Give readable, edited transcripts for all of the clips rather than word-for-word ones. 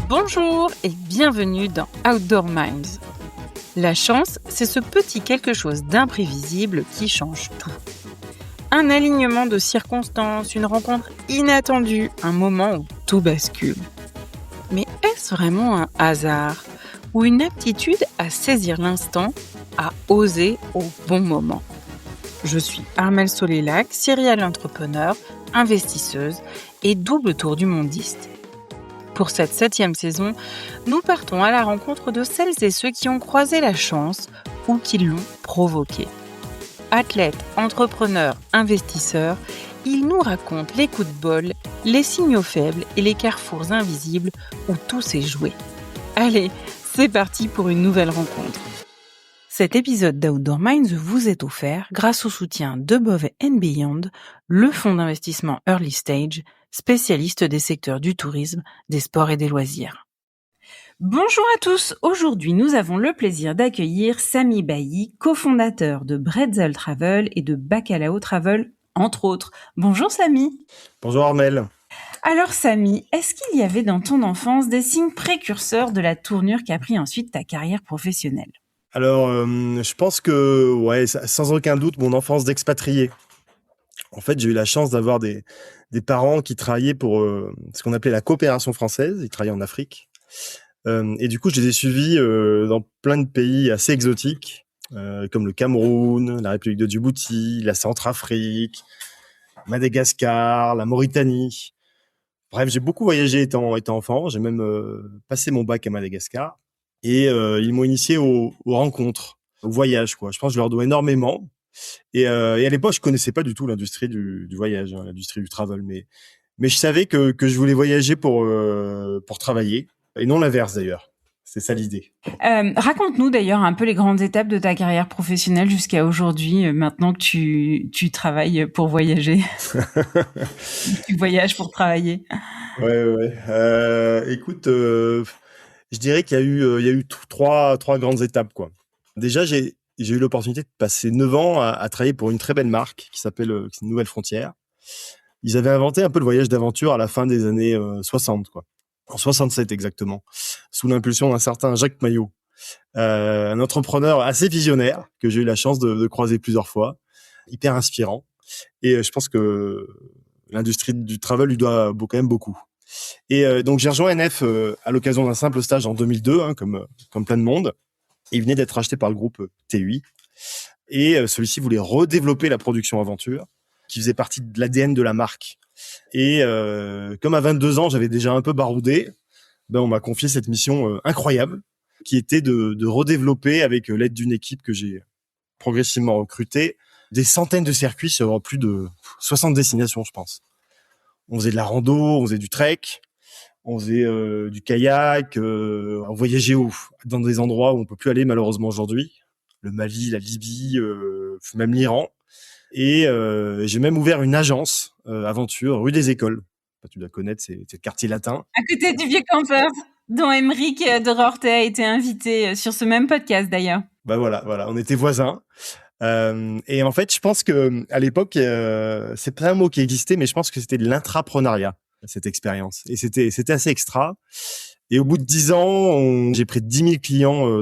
Bonjour et bienvenue dans Outdoor Minds. La chance, c'est ce petit quelque chose d'imprévisible qui change tout. Un alignement de circonstances, une rencontre inattendue, un moment où tout bascule. Mais est-ce vraiment un hasard ou une aptitude à saisir l'instant, à oser au bon moment? Je suis Armelle Solélac, serial entrepreneur, investisseuse et double tour du mondiste. Pour cette 7e saison, nous partons à la rencontre de celles et ceux qui ont croisé la chance ou qui l'ont provoquée. Athlètes, entrepreneurs, investisseurs, ils nous racontent les coups de bol, les signaux faibles et les carrefours invisibles où tout s'est joué. Allez, c'est parti pour une nouvelle rencontre. Cet épisode d'Outdoor Minds vous est offert grâce au soutien d'Above and Beyond, le fonds d'investissement Early Stage, spécialiste des secteurs du tourisme, des sports et des loisirs. Bonjour à tous, aujourd'hui nous avons le plaisir d'accueillir Samy Bailly, cofondateur de Bretzel Travel et de Bacalao Travel, entre autres. Bonjour Samy. Bonjour Armelle. Alors Samy, est-ce qu'il y avait dans ton enfance des signes précurseurs de la tournure qu'a pris ensuite ta carrière professionnelle ? Alors, je pense que, sans aucun doute, mon enfance d'expatrié. En fait, j'ai eu la chance d'avoir des parents qui travaillaient pour ce qu'on appelait la coopération française. Ils travaillaient en Afrique. Et du coup, je les ai suivis dans plein de pays assez exotiques, comme le Cameroun, la République de Djibouti, la Centrafrique, Madagascar, la Mauritanie. Bref, j'ai beaucoup voyagé étant enfant. J'ai même passé mon bac à Madagascar. Et ils m'ont initié aux rencontres, au voyage, quoi. Je pense que je leur dois énormément. Et à l'époque, je connaissais pas du tout l'industrie du voyage, l'industrie du travel, mais je savais que je voulais voyager pour travailler, et non l'inverse d'ailleurs. C'est ça l'idée. Raconte-nous d'ailleurs un peu les grandes étapes de ta carrière professionnelle jusqu'à aujourd'hui, maintenant que tu travailles pour voyager. Tu voyages pour travailler. Ouais. Écoute, je dirais qu'il y a eu trois grandes étapes, quoi. Déjà, j'ai eu l'opportunité de passer 9 ans à travailler pour une très belle marque qui s'appelle Nouvelle Frontière. Ils avaient inventé un peu le voyage d'aventure à la fin des années 60, quoi. En 67 exactement, sous l'impulsion d'un certain Jacques Maillot, un entrepreneur assez visionnaire que j'ai eu la chance de croiser plusieurs fois, hyper inspirant. Et je pense que l'industrie du travel lui doit quand même beaucoup. Et donc j'ai rejoint NF à l'occasion d'un simple stage en 2002, comme plein de monde. Il venait d'être acheté par le groupe TUI. Et celui-ci voulait redévelopper la production aventure, qui faisait partie de l'ADN de la marque. Et comme à 22 ans, j'avais déjà un peu baroudé, on m'a confié cette mission incroyable, qui était de redévelopper, avec l'aide d'une équipe que j'ai progressivement recrutée, des centaines de circuits sur plus de 60 destinations, je pense. On faisait de la rando, on faisait du trek, on faisait du kayak, on voyageait dans des endroits où on peut plus aller malheureusement aujourd'hui, le Mali, la Libye, même l'Iran. Et j'ai même ouvert une agence aventure rue des Écoles. Tu dois connaître, c'est le quartier latin. À côté du Vieux Campeur, dont Aymeric de Rortet a été invité sur ce même podcast d'ailleurs. Voilà, on était voisins. Et en fait, je pense que à l'époque, c'est pas un mot qui existait, mais je pense que c'était de l'intrapreneuriat, cette expérience. Et c'était assez extra. Et au bout de 10 ans, j'ai près de 10 000 clients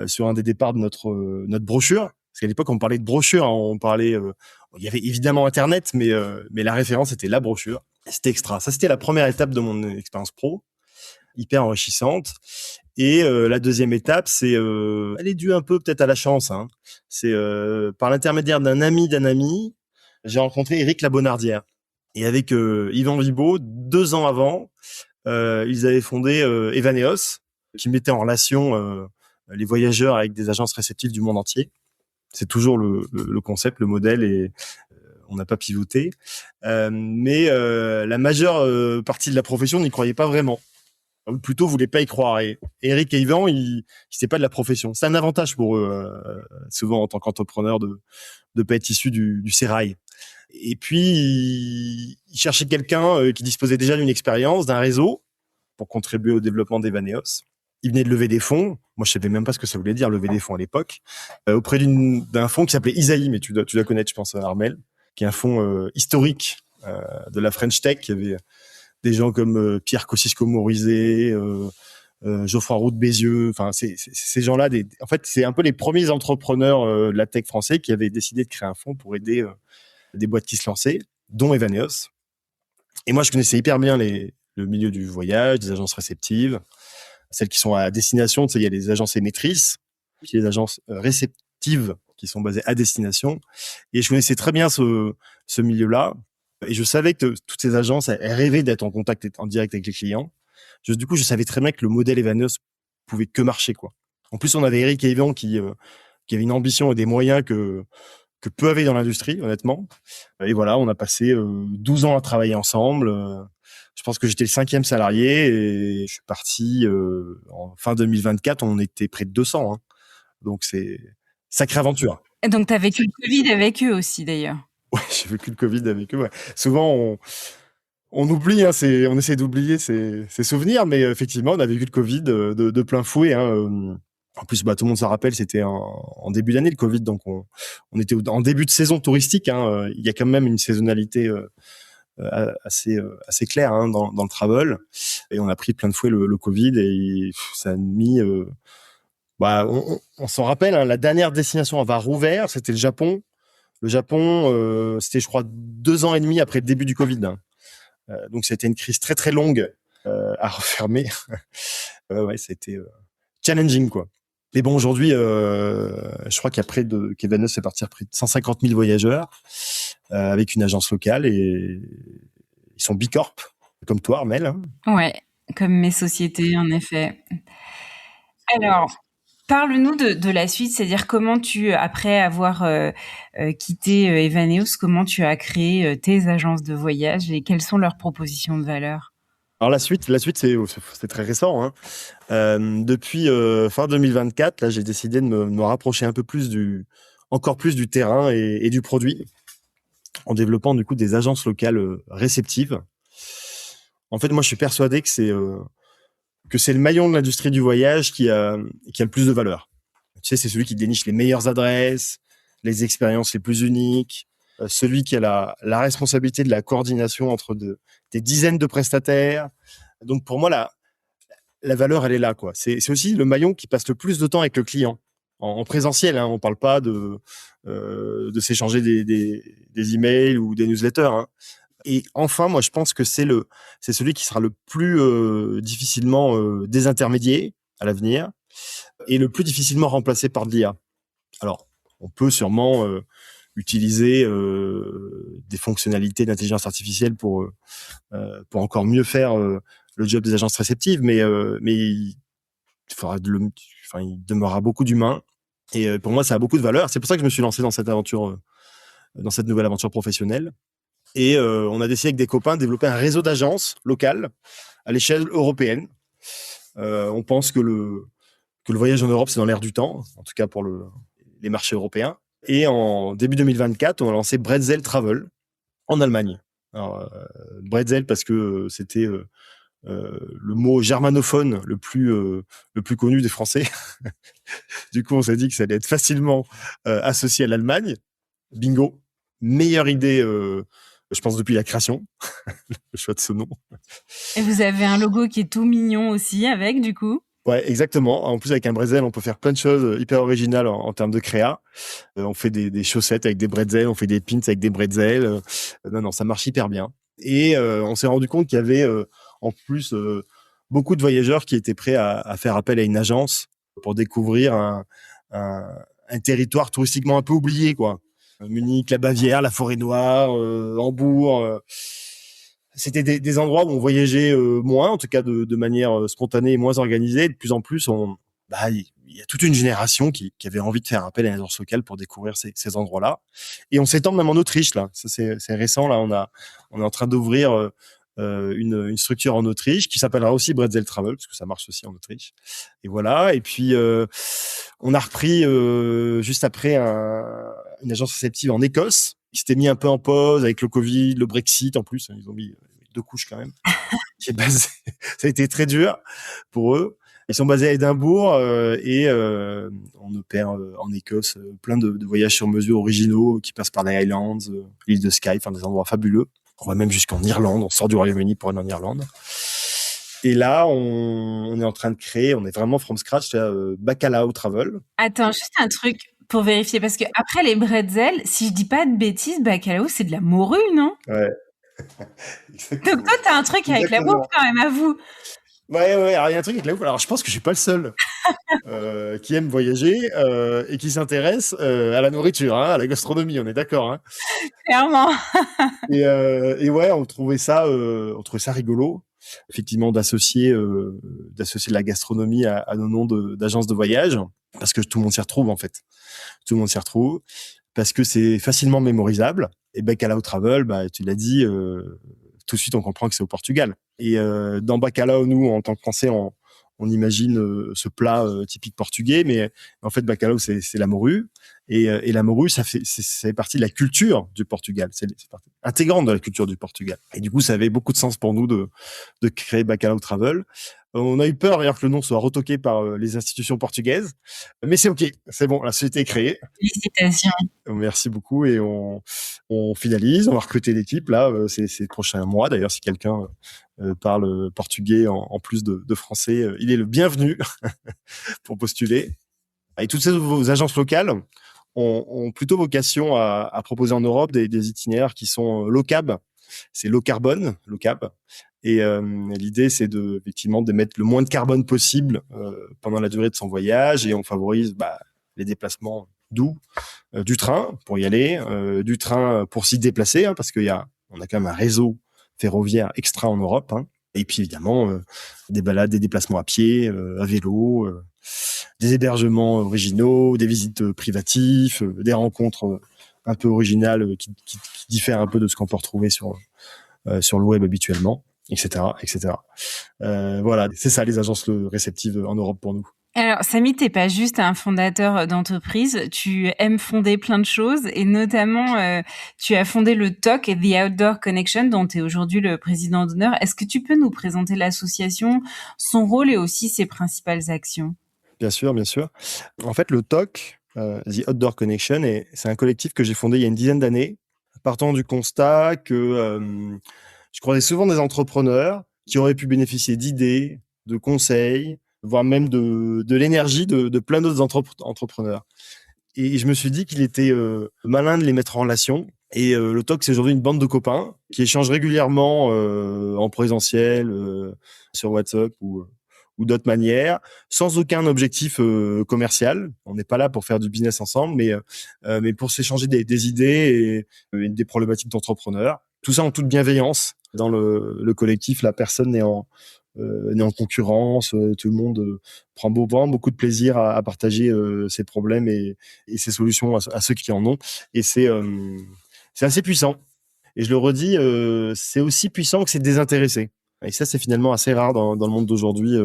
sur un des départs de notre brochure. Parce qu'à l'époque, on parlait de brochure, on parlait, il y avait évidemment Internet, mais la référence était la brochure. C'était extra. Ça, c'était la première étape de mon expérience pro, hyper enrichissante. Et la deuxième étape, elle est due un peu peut-être à la chance. C'est par l'intermédiaire d'un ami, j'ai rencontré Éric Labonardière. Et avec Yvan Vibo, 2 ans avant, ils avaient fondé Evaneos, qui mettait en relation les voyageurs avec des agences réceptives du monde entier. C'est toujours le concept, le modèle, et on n'a pas pivoté. Mais la majeure partie de la profession n'y croyait pas vraiment. Ou plutôt, voulait pas y croire. Et Eric et Yvan, c'était pas de la profession. C'est un avantage pour eux, souvent en tant qu'entrepreneur, de pas être issu du sérail. Et puis, ils cherchaient quelqu'un qui disposait déjà d'une expérience, d'un réseau, pour contribuer au développement d'Evaneos. Ils venaient de lever des fonds. Moi, je savais même pas ce que ça voulait dire, lever des fonds à l'époque, auprès d'un fonds qui s'appelait Isaïe, mais tu dois connaître, je pense, Armelle, qui est un fonds historique de la French Tech, qui avait des gens comme Pierre Kosciusko-Morizet, Geoffroy Roux de Bézieux. Enfin, c'est ces gens-là. En fait, c'est un peu les premiers entrepreneurs de la tech français qui avaient décidé de créer un fonds pour aider des boîtes qui se lançaient, dont Evaneos. Et moi, je connaissais hyper bien le milieu du voyage, des agences réceptives, celles qui sont à destination. Tu sais, il y a les agences émettrices, puis les agences réceptives qui sont basées à destination. Et je connaissais très bien ce milieu-là. Et je savais que toutes ces agences, elles rêvaient d'être en contact en direct avec les clients. Du coup, je savais très bien que le modèle Evaneos pouvait que marcher, quoi. En plus, on avait Eric et Yvan qui avait une ambition et des moyens que peu avaient dans l'industrie, honnêtement. Et voilà, on a passé 12 ans à travailler ensemble. Je pense que j'étais le 5e salarié et je suis parti en fin 2024. On était près de 200. Hein. Donc, c'est sacrée aventure. Et donc, tu as vécu le Covid avec eux aussi, d'ailleurs. Ouais, j'ai vécu le Covid avec eux. Ouais. Souvent, on oublie, hein, on essaie d'oublier ces souvenirs, mais effectivement, on a vécu le Covid de plein fouet. Hein. En plus, tout le monde s'en rappelle, c'était en début d'année le Covid, donc on était en début de saison touristique. Hein. Il y a quand même une saisonnalité assez claire hein, dans le travel, et on a pris plein de fouet le Covid et ça a mis. On s'en rappelle, hein, la dernière destination à avoir rouvert, c'était le Japon. Le Japon, c'était, je crois, 2 ans et demi après le début du Covid. Hein. Donc, c'était une crise très, très longue à refermer. Ouais, c'était challenging, quoi. Mais bon, aujourd'hui, je crois qu'Evaneos fait partir près de 150 000 voyageurs avec une agence locale et ils sont Bicorp, comme toi, Armelle. Hein. Ouais, comme mes sociétés, en effet. Alors, parle-nous de la suite, c'est-à-dire comment après avoir quitté Evaneos, comment tu as créé tes agences de voyage et quelles sont leurs propositions de valeur? Alors la suite, c'est très récent. Hein. Depuis fin 2024, là, j'ai décidé de me rapprocher un peu plus encore plus du terrain et du produit, en développant du coup des agences locales réceptives. En fait, moi, je suis persuadé que c'est le maillon de l'industrie du voyage qui a le plus de valeur. Tu sais, c'est celui qui déniche les meilleures adresses, les expériences les plus uniques, celui qui a la responsabilité de la coordination entre des dizaines de prestataires. Donc pour moi, la valeur, elle est là, quoi. C'est aussi le maillon qui passe le plus de temps avec le client en présentiel. Hein. On parle pas de s'échanger des emails ou des newsletters. Hein. Et enfin, moi, je pense que c'est celui qui sera le plus difficilement désintermédié à l'avenir et le plus difficilement remplacé par de l'IA. Alors, on peut sûrement utiliser des fonctionnalités d'intelligence artificielle pour encore mieux faire le job des agences réceptives, mais il demeurera beaucoup d'humains. Et pour moi, ça a beaucoup de valeur. C'est pour ça que je me suis lancé dans cette nouvelle aventure professionnelle. Et on a décidé avec des copains de développer un réseau d'agences locales à l'échelle européenne. On pense que le voyage en Europe, c'est dans l'air du temps, en tout cas pour les marchés européens. Et en début 2024, on a lancé Bretzel Travel en Allemagne. Alors, Bretzel parce que c'était le mot germanophone le plus connu des Français. Du coup, on s'est dit que ça allait être facilement associé à l'Allemagne. Bingo, meilleure idée, je pense, depuis la création, le choix de ce nom. Et vous avez un logo qui est tout mignon aussi avec, du coup. Ouais, exactement. En plus, avec un bretzel, on peut faire plein de choses hyper originales en termes de créa. On fait des chaussettes avec des bretzels, on fait des pins avec des bretzels. Non, ça marche hyper bien. Et on s'est rendu compte qu'il y avait en plus beaucoup de voyageurs qui étaient prêts à faire appel à une agence pour découvrir un territoire touristiquement un peu oublié, quoi. Munich, la Bavière, la Forêt-Noire, Hambourg. C'était des endroits où on voyageait moins, en tout cas de manière spontanée et moins organisée. De plus en plus, il y a toute une génération qui avait envie de faire appel à une agence locale pour découvrir ces endroits-là. Et on s'étend même en Autriche, là. Ça, c'est récent, là. On est en train d'ouvrir une structure en Autriche qui s'appellera aussi Bretzel Travel, parce que ça marche aussi en Autriche. Et voilà. Et puis, on a repris juste après une agence réceptive en Écosse, qui s'était mis un peu en pause avec le Covid, le Brexit en plus. Ils ont mis 2 couches quand même. Ça a été très dur pour eux. Ils sont basés à Édimbourg et on opère en Écosse plein de voyages sur mesure originaux qui passent par les Highlands, l'île de Skye, enfin des endroits fabuleux. On va même jusqu'en Irlande. On sort du Royaume-Uni pour aller en Irlande. Et là, on est en train de créer, on est vraiment from scratch, Bacalao Travel. Attends, juste un truc pour vérifier, parce que après les bretzels, si je dis pas de bêtises, bacalao, c'est de la morue, non? Ouais. Donc toi, t'as un truc avec la bouffe quand même, avoue. Ouais, alors il y a un truc avec la bouffe. Alors je pense que je suis pas le seul qui aime voyager et qui s'intéresse à la nourriture, à la gastronomie, on est d'accord. Clairement. Et ouais, on trouvait ça rigolo, effectivement, d'associer de la gastronomie à nos noms d'agences de voyage, parce que tout le monde s'y retrouve en fait. Tout le monde s'y retrouve parce que c'est facilement mémorisable. Et Bacalao Travel, tu l'as dit, tout de suite on comprend que c'est au Portugal. Et dans Bacalao, nous, en tant que Français, on imagine ce plat typique portugais, mais en fait Bacalao c'est la morue et la morue ça fait partie de la culture du Portugal, c'est partie intégrante de la culture du Portugal. Et du coup ça avait beaucoup de sens pour nous de créer Bacalao Travel. On a eu peur d'ailleurs que le nom soit retoqué par les institutions portugaises, mais c'est ok, c'est bon, la société est créée. Félicitations. Merci beaucoup et on finalise, on va recruter l'équipe là ces prochains mois. D'ailleurs, si quelqu'un parle portugais en plus de français, il est le bienvenu pour postuler. Et toutes ces agences locales ont plutôt vocation à proposer en Europe des itinéraires qui sont low cab. C'est low carbone, low cab. Et l'idée, c'est effectivement d'émettre le moins de carbone possible pendant la durée de son voyage, et on favorise les déplacements doux, du train pour y aller, du train pour s'y déplacer, parce on a quand même un réseau ferroviaire extra en Europe. Et puis évidemment des balades, des déplacements à pied, à vélo, des hébergements originaux, des visites privatives, des rencontres un peu originales qui diffèrent un peu de ce qu'on peut retrouver sur le web habituellement, etc., etc. Voilà, c'est ça les agences réceptives en Europe pour nous. Alors, Samy, t'es pas juste un fondateur d'entreprise, tu aimes fonder plein de choses et notamment, tu as fondé le TOC, The Outdoor Connection, dont tu es aujourd'hui le président d'honneur. Est-ce que tu peux nous présenter l'association, son rôle et aussi ses principales actions? Bien sûr, bien sûr. En fait, le TOC, The Outdoor Connection, c'est un collectif que j'ai fondé il y a une dizaine d'années, partant du constat que je croisais souvent des entrepreneurs qui auraient pu bénéficier d'idées, de conseils, voire même de l'énergie de plein d'autres entrepreneurs. Et je me suis dit qu'il était malin de les mettre en relation. Et le TOC, c'est aujourd'hui une bande de copains qui échangent régulièrement en présentiel, sur WhatsApp ou d'autres manières, sans aucun objectif commercial. On n'est pas là pour faire du business ensemble, mais pour s'échanger des idées et des problématiques d'entrepreneurs. Tout ça en toute bienveillance. Dans le collectif, la personne n'est en concurrence, tout le monde prend beaucoup de plaisir à partager ses problèmes et ses solutions à ceux qui en ont. Et c'est assez puissant. Et je le redis, c'est aussi puissant que c'est désintéressé. Et ça, c'est finalement assez rare dans le monde d'aujourd'hui,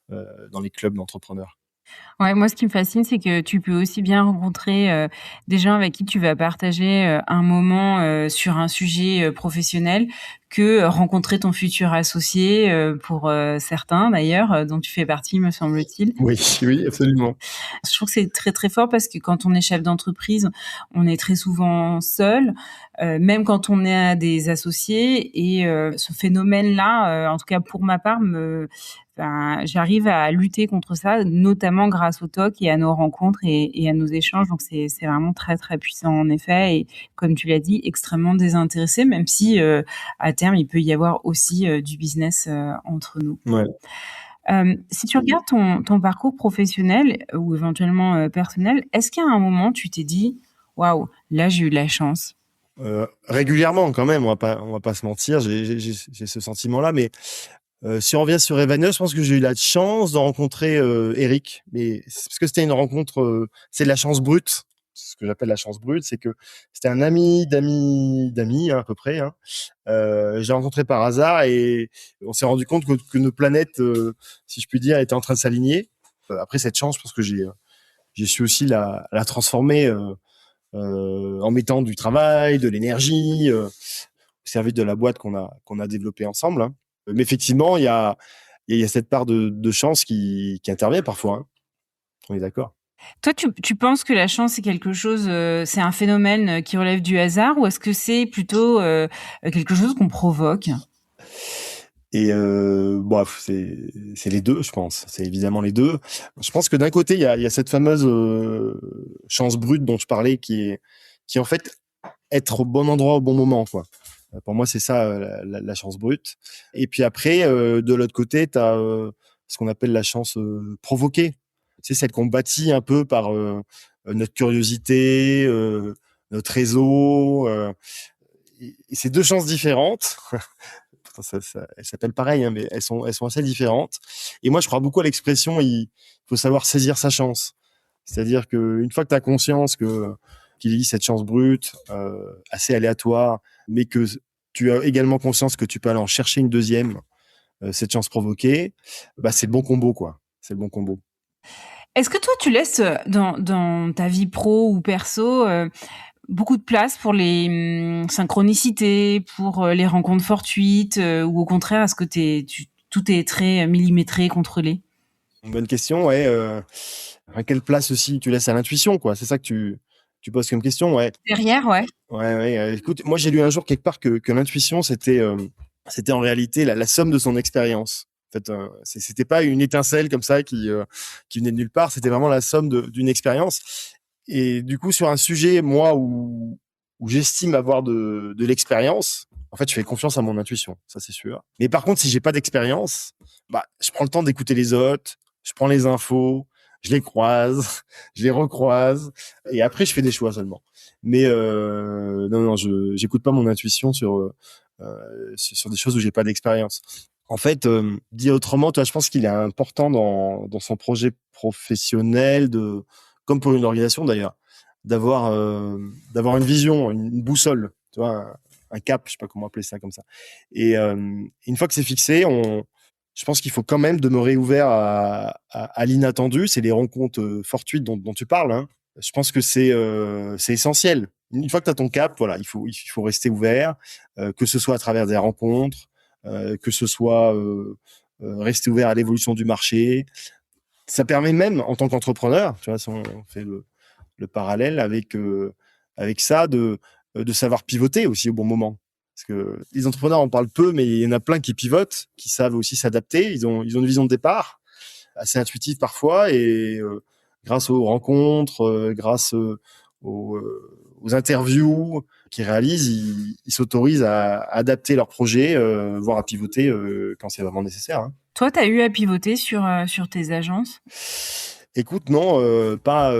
dans les clubs d'entrepreneurs. Ouais, moi, ce qui me fascine, c'est que tu peux aussi bien rencontrer des gens avec qui tu vas partager un moment sur un sujet professionnel que rencontrer ton futur associé, pour certains d'ailleurs, dont tu fais partie, me semble-t-il. Oui, oui, absolument. Je trouve que c'est très très fort parce que quand on est chef d'entreprise, on est très souvent seul, même quand on a des associés. Et ce phénomène-là, en tout cas pour ma part, j'arrive à lutter contre ça, notamment grâce au TOC et à nos rencontres et à nos échanges. Donc c'est vraiment très très puissant en effet. Et comme tu l'as dit, extrêmement désintéressé, même si à terme il peut y avoir aussi du business entre nous. Ouais. Si tu regardes ton parcours professionnel ou éventuellement personnel, est-ce qu'à un moment tu t'es dit waouh, là j'ai eu de la chance? Régulièrement quand même, on va pas se mentir, j'ai ce sentiment-là, mais si on revient sur Evaneos, je pense que j'ai eu la chance de rencontrer Eric, mais c'est parce que c'était une rencontre, c'est de la chance brute. Ce que j'appelle la chance brute, c'est que c'était un ami d'amis à peu près. J'ai rencontré par hasard et on s'est rendu compte que nos planètes, si je puis dire, étaient en train de s'aligner. Après cette chance, je pense que j'ai su aussi la transformer en mettant du travail, de l'énergie au service de la boîte qu'on a développée ensemble. Mais effectivement, il y a cette part de chance qui intervient parfois. On est d'accord. Toi, tu penses que la chance, c'est quelque chose, c'est un phénomène qui relève du hasard ou est-ce que c'est plutôt quelque chose qu'on provoque? Et c'est les deux, je pense. C'est évidemment les deux. Je pense que d'un côté, il y a cette fameuse chance brute dont je parlais, qui en fait être au bon endroit au bon moment, quoi. Pour moi, c'est ça la chance brute. Et puis après, de l'autre côté, t'as ce qu'on appelle la chance provoquée. C'est celle qu'on bâtit un peu par notre curiosité, notre réseau. Et c'est deux chances différentes. Elles s'appellent pareil, hein, mais elles sont assez différentes. Et moi, je crois beaucoup à l'expression, il faut savoir saisir sa chance. C'est-à-dire que une fois que tu as conscience qu'il y a cette chance brute, assez aléatoire, mais que tu as également conscience que tu peux aller en chercher une deuxième, cette chance provoquée, bah c'est le bon combo, quoi. C'est le bon combo. Est-ce que toi, tu laisses, dans ta vie pro ou perso, beaucoup de place pour les, synchronicités, pour, les rencontres fortuites, ou au contraire, est-ce que tout est très millimétré, contrôlé? Une bonne question, ouais. À quelle place aussi tu laisses à l'intuition, quoi. C'est ça que tu poses comme question, ouais. Derrière, ouais. Ouais, ouais. Écoute, moi j'ai lu un jour quelque part que l'intuition c'était en réalité la somme de son expérience. En fait, c'était pas une étincelle comme ça qui venait de nulle part. C'était vraiment la somme d'une expérience. Et du coup, sur un sujet, moi, où j'estime avoir de l'expérience, en fait, je fais confiance à mon intuition, ça c'est sûr. Mais par contre, si j'ai pas d'expérience, bah, je prends le temps d'écouter les autres, je prends les infos, je les croise, je les recroise, et après, je fais des choix seulement. Mais non, j'écoute pas mon intuition sur des choses où j'ai pas d'expérience. En fait, dit autrement, toi, je pense qu'il est important dans son projet professionnel comme pour une organisation d'ailleurs, d'avoir une vision, une boussole, tu vois, un cap, je sais pas comment appeler ça comme ça. Et une fois que c'est fixé, je pense qu'il faut quand même demeurer ouvert à l'inattendu. C'est les rencontres fortuites dont tu parles, hein. Je pense que c'est essentiel. Une fois que tu as ton cap, voilà, il faut rester ouvert, que ce soit à travers des rencontres, que ce soit rester ouvert à l'évolution du marché. Ça permet même, en tant qu'entrepreneur, tu vois, si on fait le parallèle avec ça, de savoir pivoter aussi au bon moment. Parce que les entrepreneurs en parlent peu, mais il y en a plein qui pivotent, qui savent aussi s'adapter. Ils ont une vision de départ assez intuitive parfois, et grâce aux rencontres, grâce aux interviews qu'ils réalisent, ils s'autorisent à adapter leur projet, voire à pivoter quand c'est vraiment nécessaire, hein. Toi, tu as eu à pivoter sur tes agences? Écoute, non, pas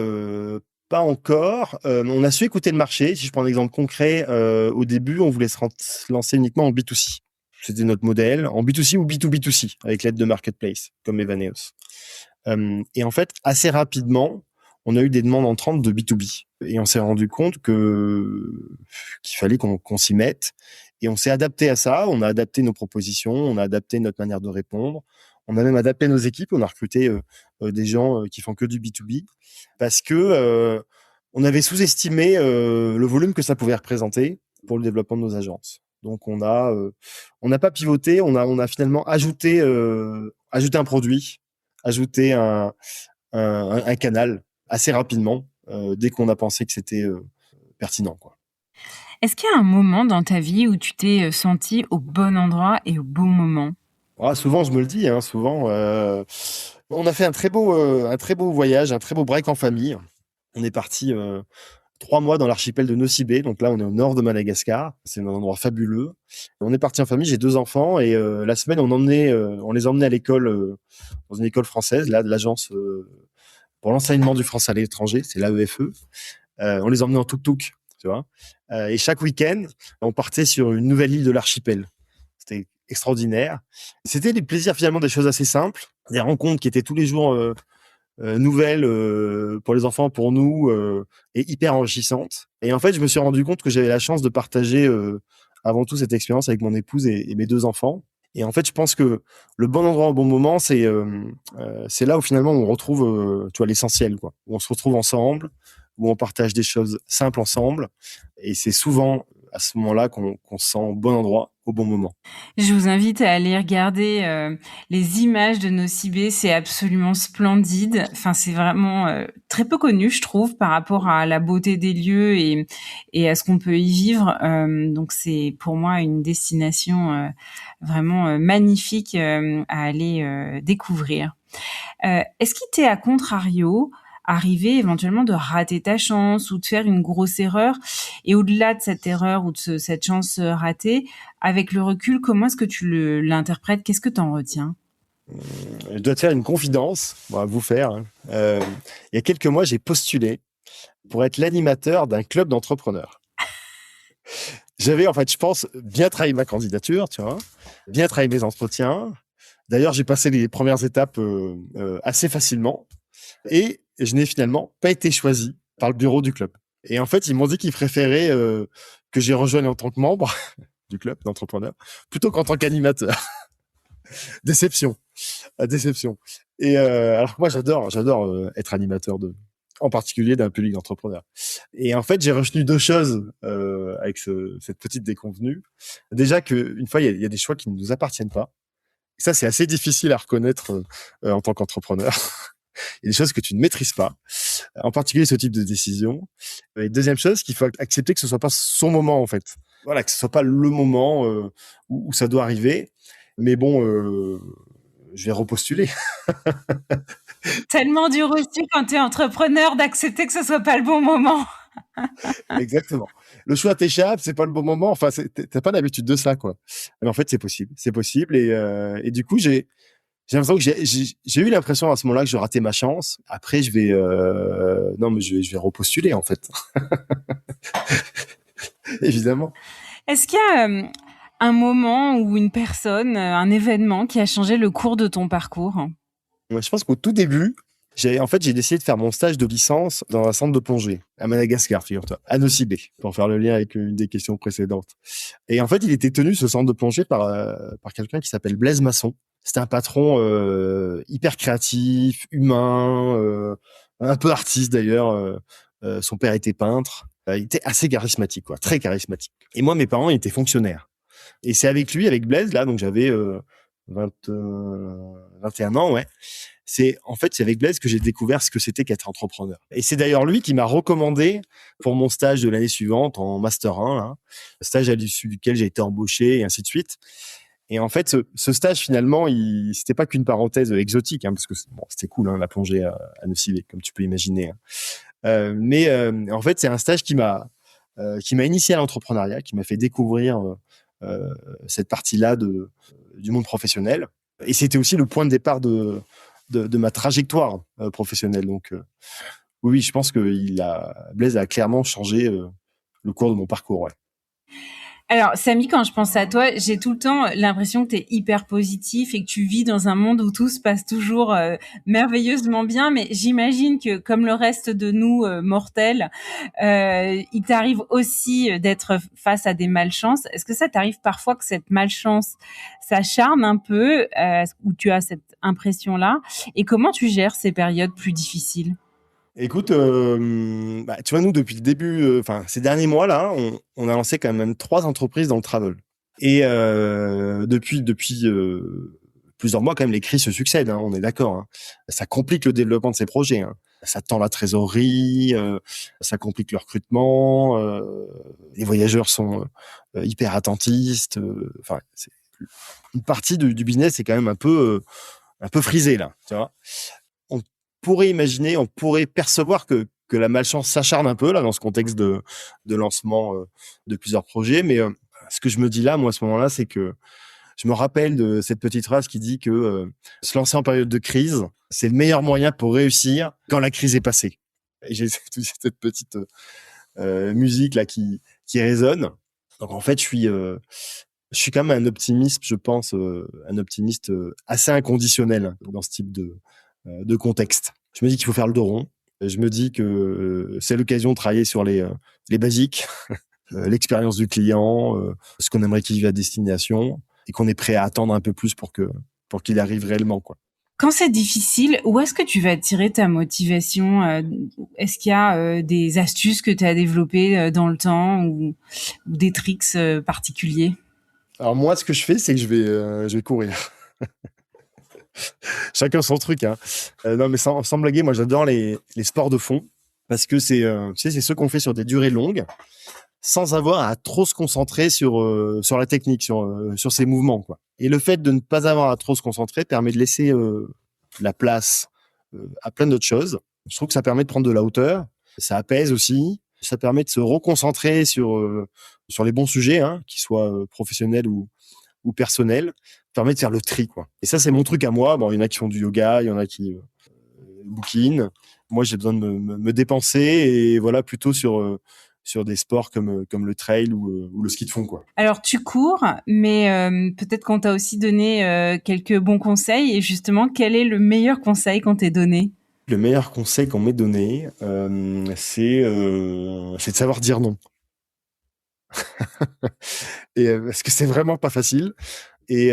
encore. On a su écouter le marché. Si je prends un exemple concret, au début, on voulait se lancer uniquement en B2C. C'était notre modèle, en B2C ou B2B2C, avec l'aide de marketplace, comme Evaneos. Et en fait, assez rapidement, on a eu des demandes entrantes de B2B. Et on s'est rendu compte qu'il fallait qu'on s'y mette. Et on s'est adapté à ça. On a adapté nos propositions, on a adapté notre manière de répondre. On a même adapté nos équipes. On a recruté des gens qui font que du B2B parce que on avait sous-estimé le volume que ça pouvait représenter pour le développement de nos agences. Donc on n'a pas pivoté. On a finalement ajouté un produit, ajouté un canal assez rapidement dès qu'on a pensé que c'était pertinent, quoi. Est-ce qu'il y a un moment dans ta vie où tu t'es, senti au bon endroit et au bon moment? Ah, souvent, je me le dis, hein, souvent. On a fait un très beau voyage, un très beau break en famille. On est parti 3 mois dans l'archipel de Nosy Be. Donc là, on est au nord de Madagascar. C'est un endroit fabuleux. On est parti en famille. J'ai 2 enfants et la semaine, on les emmenait à l'école, dans une école française, là, de l'agence pour l'enseignement du français à l'étranger. C'est l'AEFE. On les emmenait en tuk-tuk, tu vois. Et chaque week-end, on partait sur une nouvelle île de l'archipel. C'était extraordinaire. C'était des plaisirs, finalement, des choses assez simples, des rencontres qui étaient tous les jours nouvelles pour les enfants, pour nous, et hyper enrichissantes. Et en fait, je me suis rendu compte que j'avais la chance de partager avant tout cette expérience avec mon épouse et mes 2 enfants. Et en fait, je pense que le bon endroit au bon moment, c'est là où finalement on retrouve tu vois, l'essentiel, quoi. Où on se retrouve ensemble, où on partage des choses simples ensemble. Et c'est souvent à ce moment-là qu'on se sent au bon endroit, au bon moment. Je vous invite à aller regarder les images de Nocibé, c'est absolument splendide. Enfin, c'est vraiment très peu connu, je trouve, par rapport à la beauté des lieux et à ce qu'on peut y vivre. Donc, c'est pour moi une destination vraiment magnifique à aller découvrir. Est-ce qu'il t'est à contrario arrivé éventuellement de rater ta chance ou de faire une grosse erreur? Et au-delà de cette erreur ou de cette chance ratée, avec le recul, comment est-ce que tu l'interprètes? Qu'est-ce que tu en retiens? Je dois te faire une confidence, bon, à vous faire, hein. Il y a quelques mois, j'ai postulé pour être l'animateur d'un club d'entrepreneurs. J'avais, en fait, je pense, bien travaillé ma candidature, tu vois, bien travaillé mes entretiens. D'ailleurs, j'ai passé les premières étapes assez facilement et je n'ai finalement pas été choisi par le bureau du club. Et en fait, ils m'ont dit qu'ils préféraient que j'y rejoigne en tant que membre du club d'entrepreneurs plutôt qu'en tant qu'animateur. Déception, déception. Et alors que moi, j'adore être animateur en particulier d'un public d'entrepreneurs. Et en fait, j'ai retenu deux choses avec cette petite déconvenue. Déjà qu'une fois, il y a des choix qui ne nous appartiennent pas. Et ça, c'est assez difficile à reconnaître en tant qu'entrepreneur. Il y a des choses que tu ne maîtrises pas, en particulier ce type de décision. Et deuxième chose, qu'il faut accepter que ce soit pas son moment, en fait. Voilà, que ce soit pas le moment où ça doit arriver. Mais bon, je vais repostuler. Tellement dur aussi quand tu es entrepreneur d'accepter que ce soit pas le bon moment. Exactement. Le choix t'échappe, c'est pas le bon moment. Enfin, t'as pas l'habitude de ça, quoi. Mais en fait, c'est possible. Et du coup, j'ai l'impression que j'ai eu l'impression à ce moment-là que je ratais ma chance. Après, non, mais je vais repostuler, en fait. Évidemment. Est-ce qu'il y a un moment ou une personne, un événement qui a changé le cours de ton parcours? Moi, je pense qu'au tout début, j'ai décidé de faire mon stage de licence dans un centre de plongée à Madagascar, figure-toi, à Nocibé, pour faire le lien avec une des questions précédentes. Et en fait, il était tenu, ce centre de plongée, par quelqu'un qui s'appelle Blaise Masson. C'était un patron hyper créatif, humain, un peu artiste d'ailleurs. Son père était peintre. Il était assez charismatique, quoi, très charismatique. Et moi, mes parents, ils étaient fonctionnaires. Et c'est avec lui, avec Blaise, là, donc j'avais 21 ans, ouais. C'est avec Blaise que j'ai découvert ce que c'était qu'être entrepreneur. Et c'est d'ailleurs lui qui m'a recommandé pour mon stage de l'année suivante en master 1, là, stage à l'issue duquel j'ai été embauché et ainsi de suite. Et en fait, ce stage finalement, c'était pas qu'une parenthèse exotique, hein, parce que c'était cool, hein, la plongée à Nocibé, comme tu peux imaginer. Hein. Mais en fait, c'est un stage qui m'a initié à l'entrepreneuriat, qui m'a fait découvrir cette partie-là du monde professionnel. Et c'était aussi le point de départ de ma trajectoire professionnelle. Donc, oui, je pense que Blaise a clairement changé le cours de mon parcours. Ouais. Alors, Samy, quand je pense à toi, j'ai tout le temps l'impression que tu es hyper positif et que tu vis dans un monde où tout se passe toujours merveilleusement bien. Mais j'imagine que, comme le reste de nous mortels, il t'arrive aussi d'être face à des malchances. Est-ce que ça t'arrive parfois que cette malchance s'acharne un peu, ou tu as cette impression-là? Et comment tu gères ces périodes plus difficiles? Écoute, tu vois, nous, depuis le début, ces derniers mois, là, on a lancé quand même 3 entreprises dans le travel. Et depuis plusieurs mois, quand même, les crises se succèdent, hein, on est d'accord. Hein. Ça complique le développement de ces projets. Hein. Ça tend la trésorerie, ça complique le recrutement. Les voyageurs sont hyper attentistes. Une partie du business est quand même un peu frisée, là, tu vois. On pourrait percevoir que la malchance s'acharne un peu là dans ce contexte de lancement de plusieurs projets. Mais ce que je me dis là, moi, à ce moment-là, c'est que je me rappelle de cette petite phrase qui dit que se lancer en période de crise, c'est le meilleur moyen pour réussir quand la crise est passée. Et j'ai cette petite musique là qui résonne. Donc en fait, je suis quand même un optimiste, je pense, un optimiste assez inconditionnel dans ce type de contexte. Je me dis qu'il faut faire le dos rond. Je me dis que c'est l'occasion de travailler sur les basiques, l'expérience du client, ce qu'on aimerait qu'il vive à destination, et qu'on est prêt à attendre un peu plus pour qu'il arrive réellement, quoi. Quand c'est difficile, où est-ce que tu vas tirer ta motivation? Est-ce qu'il y a des astuces que tu as développées dans le temps ou des tricks particuliers? Alors moi, ce que je fais, c'est que je vais courir. Chacun son truc, hein. Non, mais sans blaguer, moi, j'adore les sports de fond parce que tu sais, c'est ceux qu'on fait sur des durées longues, sans avoir à trop se concentrer sur la technique, sur ses mouvements, quoi. Et le fait de ne pas avoir à trop se concentrer permet de laisser la place à plein d'autres choses. Je trouve que ça permet de prendre de la hauteur, ça apaise aussi, ça permet de se reconcentrer sur les bons sujets, hein, qu'ils soient professionnels ou personnels, permet de faire le tri, quoi. Et ça, c'est mon truc à moi. Bon, il y en a qui font du yoga, il y en a qui bouquinent. Moi, j'ai besoin de me dépenser et voilà, plutôt sur des sports comme le trail ou le ski de fond, quoi. Alors tu cours, mais peut-être qu'on t'a aussi donné quelques bons conseils. Et justement, quel est le meilleur conseil qu'on t'ait donné? Le meilleur conseil qu'on m'ait donné, c'est de savoir dire non. Et parce que c'est vraiment pas facile. Et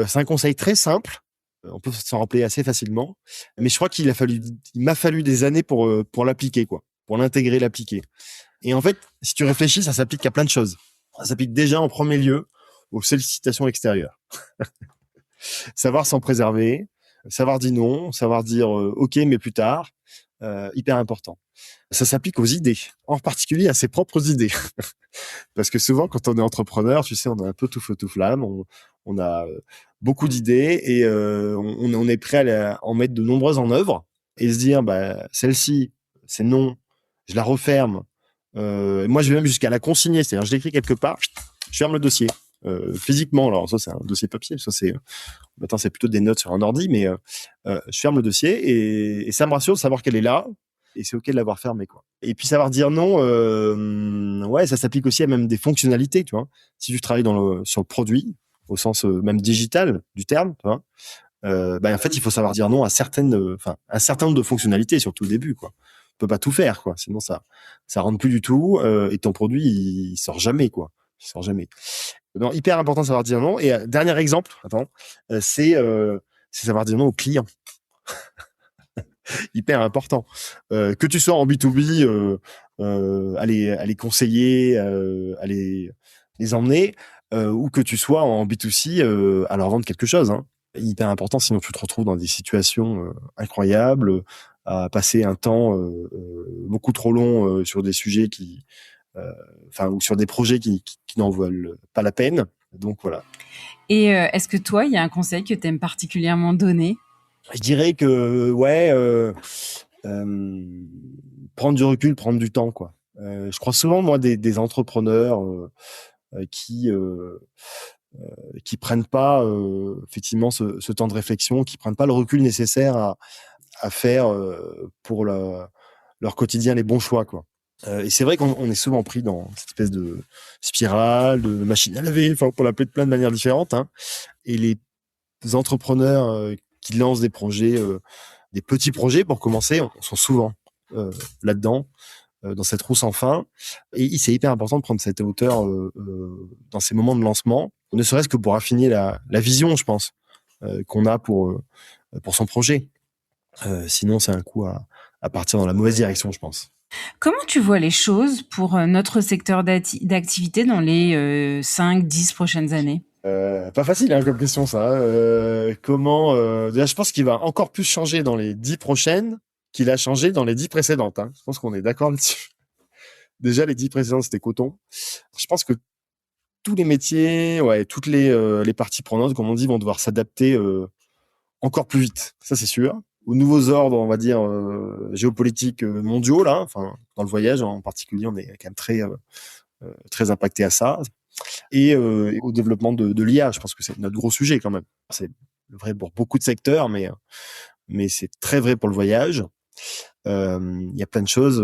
c'est un conseil très simple. On peut s'en rappeler assez facilement. Mais je crois il m'a fallu des années pour l'appliquer, quoi, pour l'intégrer, l'appliquer. Et en fait, si tu réfléchis, ça s'applique à plein de choses. Ça s'applique déjà en premier lieu aux sollicitations extérieures. Savoir s'en préserver, savoir dire non, savoir dire OK mais plus tard, hyper important. Ça s'applique aux idées, en particulier à ses propres idées. Parce que souvent, quand on est entrepreneur, tu sais, on est un peu tout feu tout flamme, on a beaucoup d'idées et on est prêt à en mettre de nombreuses en œuvre et se dire, bah celle-ci, c'est non, je la referme. Moi, je vais même jusqu'à la consigner, c'est-à-dire je l'écris quelque part, je ferme le dossier. Physiquement, alors ça c'est un dossier papier, ça c'est maintenant c'est plutôt des notes sur un ordi, mais je ferme le dossier et ça me rassure de savoir qu'elle est là et c'est ok de l'avoir fermé, quoi. Et puis savoir dire non, ouais, ça s'applique aussi à même des fonctionnalités, tu vois. Si tu travailles sur le produit au sens même digital du terme, tu vois, bah en fait il faut savoir dire non à un certain nombre de fonctionnalités, surtout au début, quoi. On peut pas tout faire, quoi, sinon ça rentre plus du tout et ton produit il sort jamais, quoi. Il sort jamais. Non, hyper important de savoir dire non. Et dernier exemple, c'est savoir dire non aux clients. Hyper important. Que tu sois en B2B, à les conseiller, à les emmener, ou que tu sois en B2C, à leur vendre quelque chose, hein. Hyper important, sinon tu te retrouves dans des situations incroyables, à passer un temps beaucoup trop long sur des sujets ou sur des projets qui n'en valent pas la peine. Donc voilà. Et est-ce que toi, il y a un conseil que tu aimes particulièrement donner? Je dirais que ouais, prendre du recul, prendre du temps, quoi. Je crois souvent moi des entrepreneurs qui prennent pas effectivement ce temps de réflexion, qui prennent pas le recul nécessaire à faire pour leur quotidien les bons choix, quoi. Et c'est vrai qu'on est souvent pris dans cette espèce de spirale, de machine à laver, enfin, on peut l'appeler de plein de manières différentes, hein. Et les entrepreneurs qui lancent des projets, des petits projets pour commencer, on sont souvent là-dedans, dans cette roue sans fin. Et c'est hyper important de prendre cette hauteur dans ces moments de lancement, ne serait-ce que pour affiner la vision, je pense, qu'on a pour son projet. Sinon, c'est un coup à partir dans la mauvaise direction, je pense. Comment tu vois les choses pour notre secteur d'activité dans les 5-10 prochaines années? Pas facile, hein, comme question, ça. Déjà, je pense qu'il va encore plus changer dans les 10 prochaines qu'il a changé dans les 10 précédentes, hein. Je pense qu'on est d'accord là-dessus. Déjà, les 10 précédentes, c'était coton. Je pense que tous les métiers, ouais, toutes les parties prenantes, comme on dit, vont devoir s'adapter encore plus vite. Ça, c'est sûr. Aux nouveaux ordres, on va dire, géopolitiques mondiaux, là. Enfin, dans le voyage, en particulier, on est quand même très impacté à ça. Et au développement de l'IA. Je pense que c'est notre gros sujet, quand même. C'est vrai pour beaucoup de secteurs, mais c'est très vrai pour le voyage. Il y a plein de choses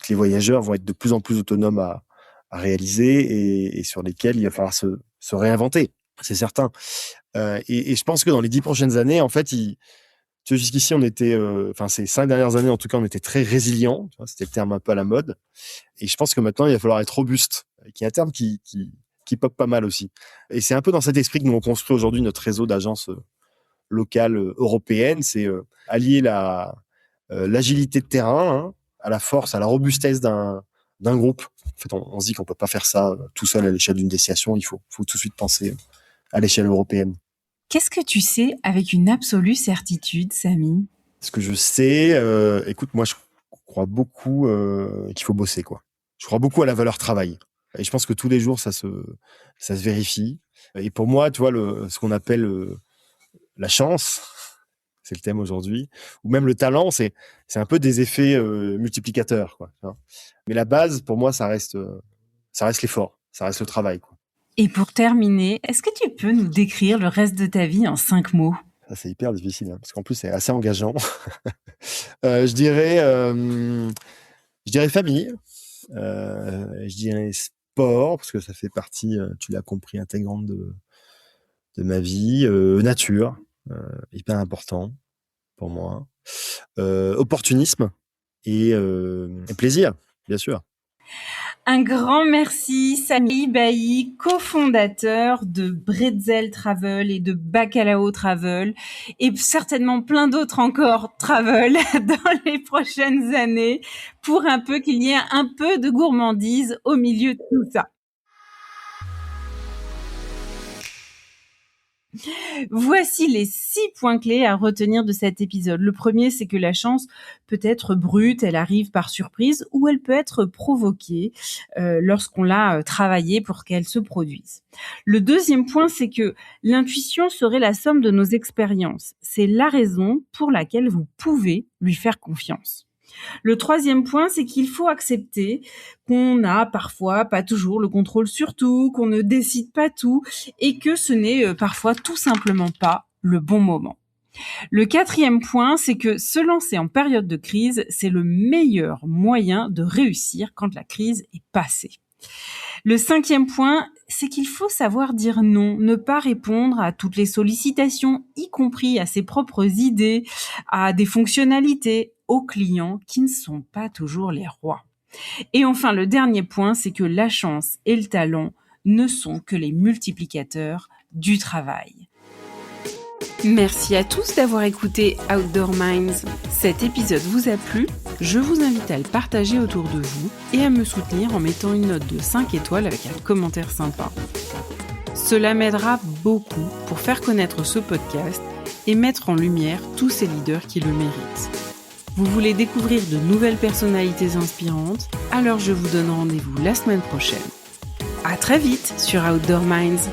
que les voyageurs vont être de plus en plus autonomes à réaliser et sur lesquelles il va falloir se réinventer. C'est certain. Et je pense que dans les 10 prochaines années, en fait, tu vois, jusqu'ici, on était, ces 5 dernières années, en tout cas, on était très résilients. C'était le terme un peu à la mode. Et je pense que maintenant, il va falloir être robuste, qui est un terme qui pop pas mal aussi. Et c'est un peu dans cet esprit que nous on construit aujourd'hui notre réseau d'agences locale européenne, c'est allier l'agilité de terrain, hein, à la force, à la robustesse d'un groupe. En fait, on se dit qu'on peut pas faire ça tout seul à l'échelle d'une destination. Il faut tout de suite penser à l'échelle européenne. Qu'est-ce que tu sais avec une absolue certitude, Samy? Ce que je sais, écoute, moi, je crois beaucoup qu'il faut bosser, quoi. Je crois beaucoup à la valeur travail. Et je pense que tous les jours, ça se vérifie. Et pour moi, tu vois, ce qu'on appelle la chance, c'est le thème aujourd'hui, ou même le talent, c'est un peu des effets multiplicateurs, quoi. Mais la base, pour moi, ça reste l'effort, ça reste le travail, quoi. Et pour terminer, est-ce que tu peux nous décrire le reste de ta vie en 5 mots? Ça, c'est hyper difficile, hein, parce qu'en plus, c'est assez engageant. Je dirais famille, je dirais sport, parce que ça fait partie, tu l'as compris, intégrante de ma vie, nature, hyper important pour moi, opportunisme et plaisir, bien sûr. Un grand merci, Samy Bailly, cofondateur de Bretzel Travel et de Bacalao Travel, et certainement plein d'autres encore travel dans les prochaines années, pour un peu qu'il y ait un peu de gourmandise au milieu de tout ça. Voici les 6 points clés à retenir de cet épisode. Le premier, c'est que la chance peut être brute, elle arrive par surprise, ou elle peut être provoquée lorsqu'on l'a travaillée pour qu'elle se produise. Le deuxième point, c'est que l'intuition serait la somme de nos expériences. C'est la raison pour laquelle vous pouvez lui faire confiance. Le troisième point, c'est qu'il faut accepter qu'on n'a parfois pas toujours le contrôle sur tout, qu'on ne décide pas tout et que ce n'est parfois tout simplement pas le bon moment. Le quatrième point, c'est que se lancer en période de crise, c'est le meilleur moyen de réussir quand la crise est passée. Le cinquième point, c'est qu'il faut savoir dire non, ne pas répondre à toutes les sollicitations, y compris à ses propres idées, à des fonctionnalités, aux clients qui ne sont pas toujours les rois. Et enfin, le dernier point, c'est que la chance et le talent ne sont que les multiplicateurs du travail. Merci à tous d'avoir écouté Outdoor Minds. Cet épisode vous a plu? Je vous invite à le partager autour de vous et à me soutenir en mettant une note de 5 étoiles avec un commentaire sympa. Cela m'aidera beaucoup pour faire connaître ce podcast et mettre en lumière tous ces leaders qui le méritent. Vous voulez découvrir de nouvelles personnalités inspirantes? Alors je vous donne rendez-vous la semaine prochaine. À très vite sur Outdoor Minds.